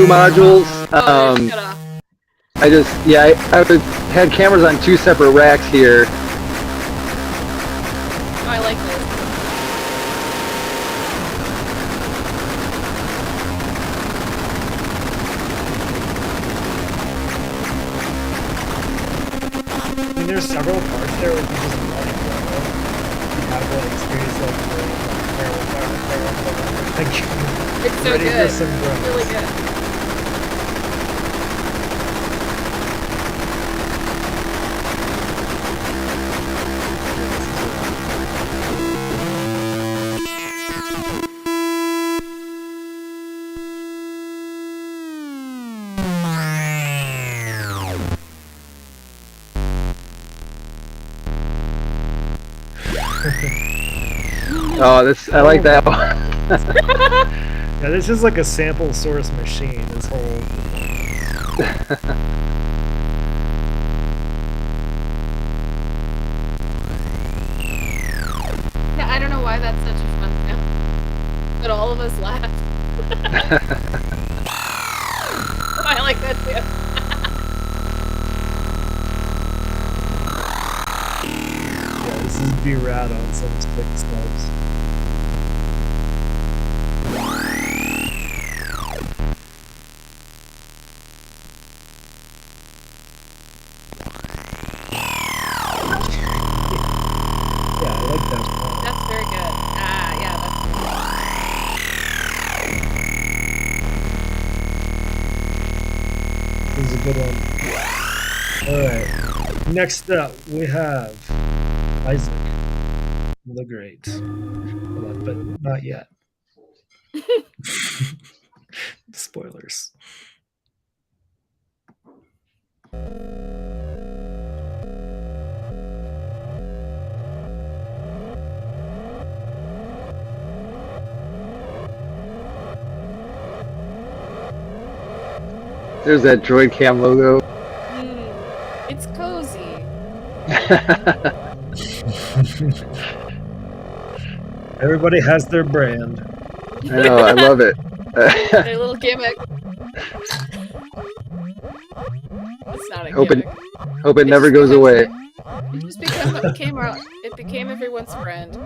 modules. Oh, shut up. I had cameras on 2 separate racks here. Oh, I like this. I mean, there's several parts there where you just want to go. You have to experience It's so ready good. for some growth. It's really good. Oh, I like that one. Yeah, this is like a sample source machine, this whole... Yeah, I don't know why that's such a fun sound, but all of us laugh. I like that too. Yeah, this is B-Rad on some stick stubs. Yeah, I like that. That's very good. Ah, yeah, that's This is a good one. Alright. Next up, we have Isaac the Great. But not yet. Spoilers. There's that Droid Cam logo. It's cozy. Everybody has their brand. I know, I love it. Their little gimmick. It's not a Hope gimmick. it never goes away. It just became everyone's friend.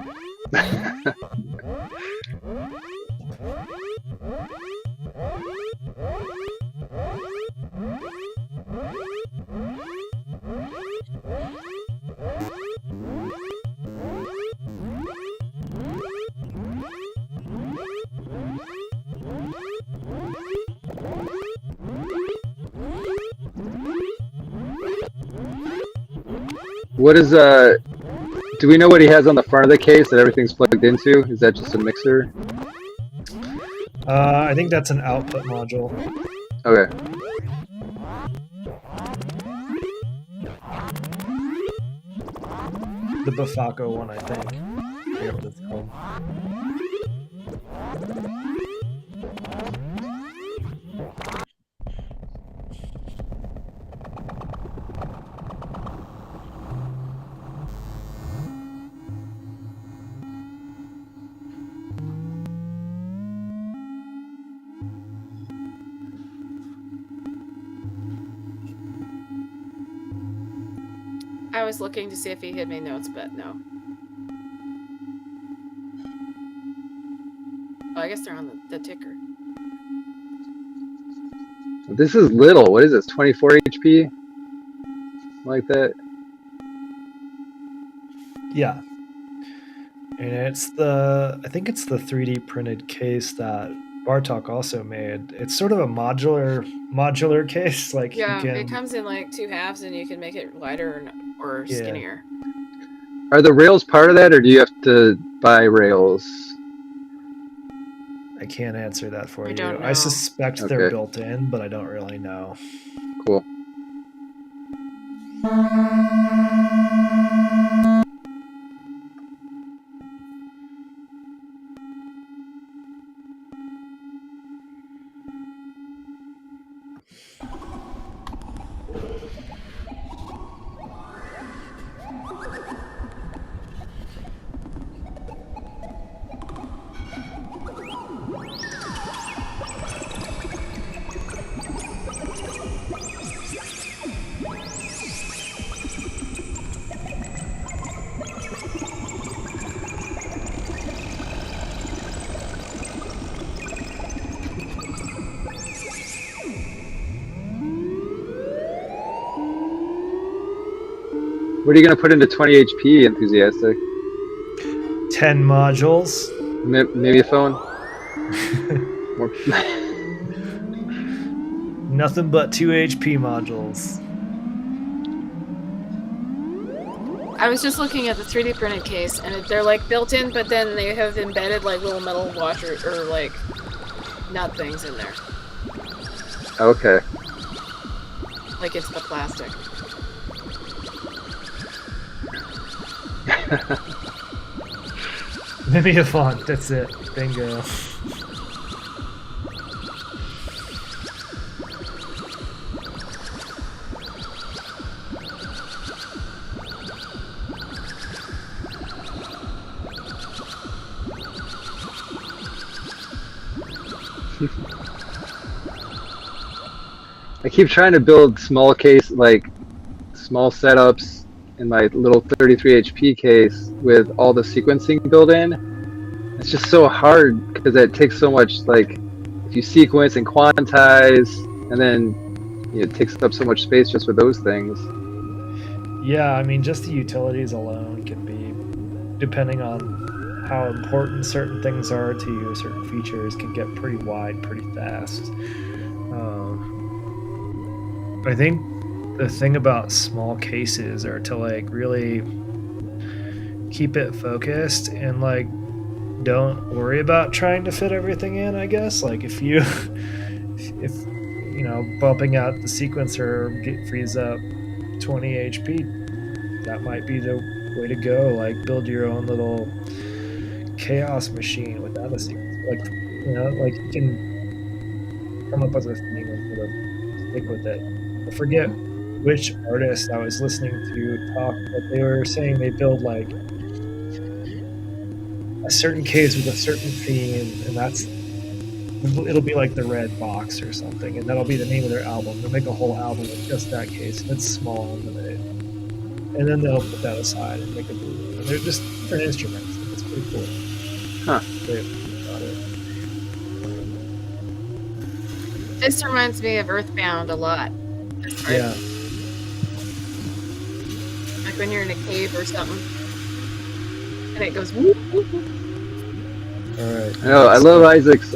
What is do we know what he has on the front of the case that everything's plugged into? Is that just a mixer? I think that's an output module. Okay. The Bafaco one, I think. I forget what it's called. I was looking to see if he had made notes, but no. Oh, I guess they're on the ticker. This is little. What is this? 24 HP? Like that? Yeah. And I think it's the 3D printed case that Bartok also made. It's sort of a modular case. Like Yeah, you can, it comes in like 2 halves, and you can make it wider or Yeah. skinnier. Are the rails part of that, or do you have to buy rails? I can't answer that for I you. don't I know. suspect they're Okay. built in, but I don't really know. Cool. What are you going to put into 20 HP, Enthusiastic? 10 modules. Maybe a phone? More... Nothing but 2 HP modules. I was just looking at the 3D printed case, and they're like built in, but then they have embedded like little metal washers or like nut things in there, Okay. like it's the plastic. Maybe a font. That's it. Bingo. I keep trying to build small case, like small setups in my little 33 HP case with all the sequencing built in. It's just so hard because it takes so much, like, if you sequence and quantize, and then it takes up so much space just with those things. Yeah, I mean, just the utilities alone can be, depending on how important certain things are to you, certain features can get pretty wide pretty fast. I think the thing about small cases are to like really keep it focused and like don't worry about trying to fit everything in, I guess. Like if you bumping out the sequencer frees up 20 HP, that might be the way to go. Like build your own little chaos machine without a sequencer. Like like you can come up with a thing and sort of stick with it. I forget which artist I was listening to talk, but they were saying they build like a certain case with a certain theme, and it'll be like the red box or something, and that'll be the name of their album. They'll make a whole album with just that case, and it's small and limited. And then they'll put that aside and make a blue. They're just different instruments. It's pretty cool. Huh. About it. This reminds me of Earthbound a lot. Right? Yeah. Like when you're in a cave or something, and it goes whoop, whoop, whoop. All right. I know, I love Isaac's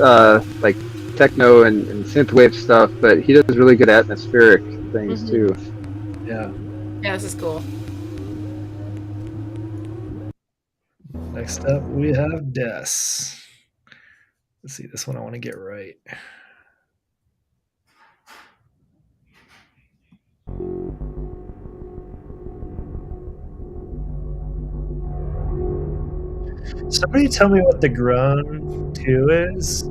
like techno and synthwave stuff, but he does really good atmospheric things too. Yeah. Yeah, this is cool. Next up, we have Des. Let's see, this one I want to get right. Somebody tell me what the Groan 2 is.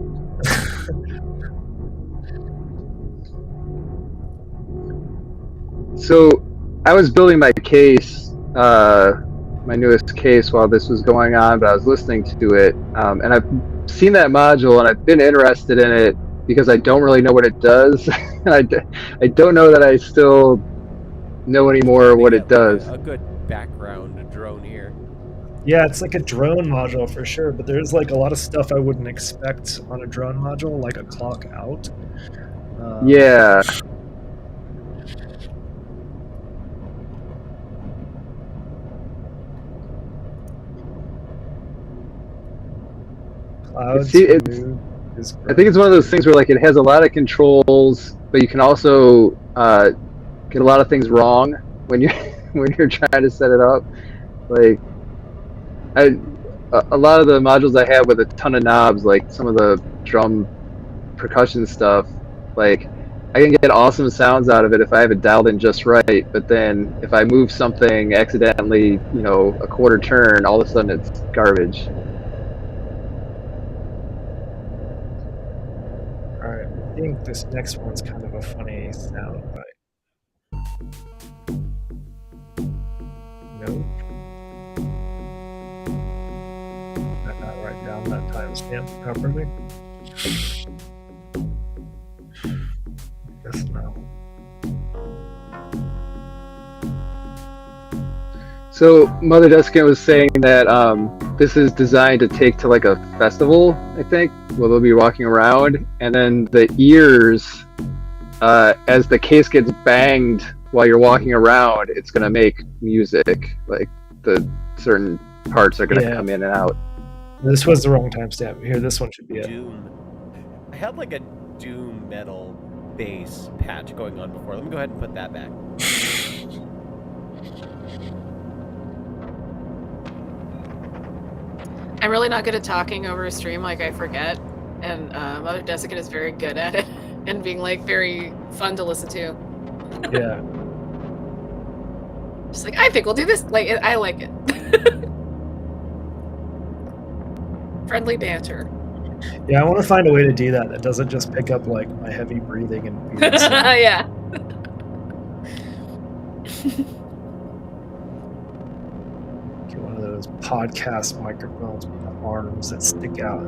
So I was building my case, my newest case, while this was going on, but I was listening to it, and I've seen that module, and I've been interested in it because I don't really know what it does, and I don't know that I still know anymore They what get it like does. a good background drone here. Yeah, it's like a drone module for sure, but there's like a lot of stuff I wouldn't expect on a drone module, like a clock out. Yeah. Clouds It's removed is I think it's one of those gratitude. things where like it has a lot of controls, but you can also get a lot of things wrong when you when you're trying to set it up. Like I, a lot of the modules I have with a ton of knobs, like some of the drum percussion stuff, like I can get awesome sounds out of it if I have it dialed in just right. But then if I move something accidentally, a quarter turn, all of a sudden it's garbage. All right, I think this next one's kind of a funny sound bite. Nope. Did I not write down that timestamp properly? Guess no. So Mother Jessica was saying that this is designed to take to like a festival, I think, where they'll be walking around, and then the ears, as the case gets banged while you're walking around, it's gonna make music. Like the certain parts are gonna Yeah. come in and out. This was the wrong timestamp. Here, this one should be it. Doom. I had like a doom metal bass patch going on before. Let me go ahead and put that back. I'm really not good at talking over a stream, like I forget. And Mother Desiccant is very good at it and being like very fun to listen to. Yeah. Just like, I think we'll do this. Like, I like it. Friendly banter. Yeah, I want to find a way to do that doesn't just pick up like my heavy breathing and weird sound. Yeah. Get one of those podcast microphones with the arms that stick out.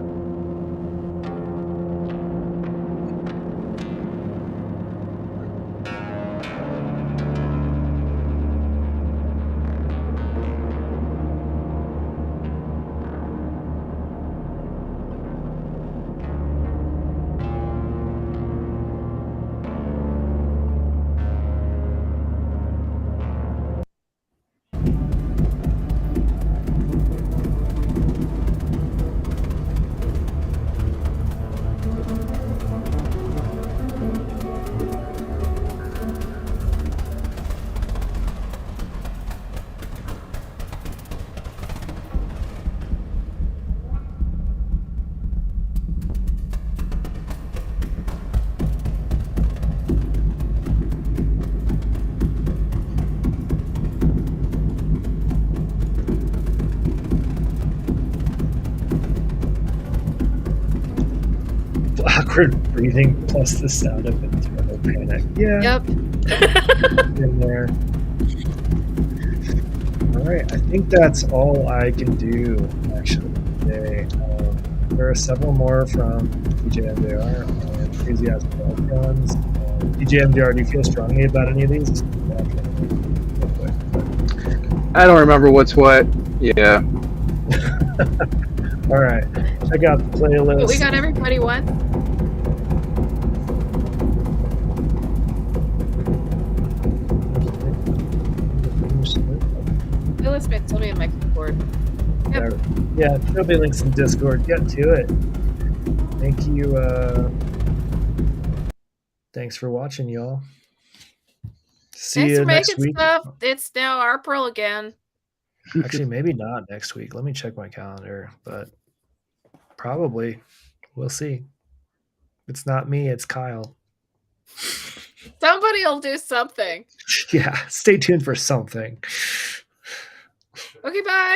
Awkward breathing plus the sound of internal panic. Yeah. Yep. In there. All right, I think that's all I can do actually today. There are several more from DJ MDR and Crazy Ass Ball Guns. DJ MDR, do you feel strongly about any of these? I don't remember what's what. Yeah. All right, check out the playlist. But we got everybody what? Playlist mate, tell me on my keyboard. Yep. Yeah, there'll be links in Discord. Get to it. Thank you. Thanks for watching, y'all. See Thanks you for next making week. stuff. It's now April again. Actually, maybe not next week. Let me check my calendar, but probably. We'll see. It's not me, it's Kyle. Somebody will do something. Yeah, stay tuned for something. Okay, bye.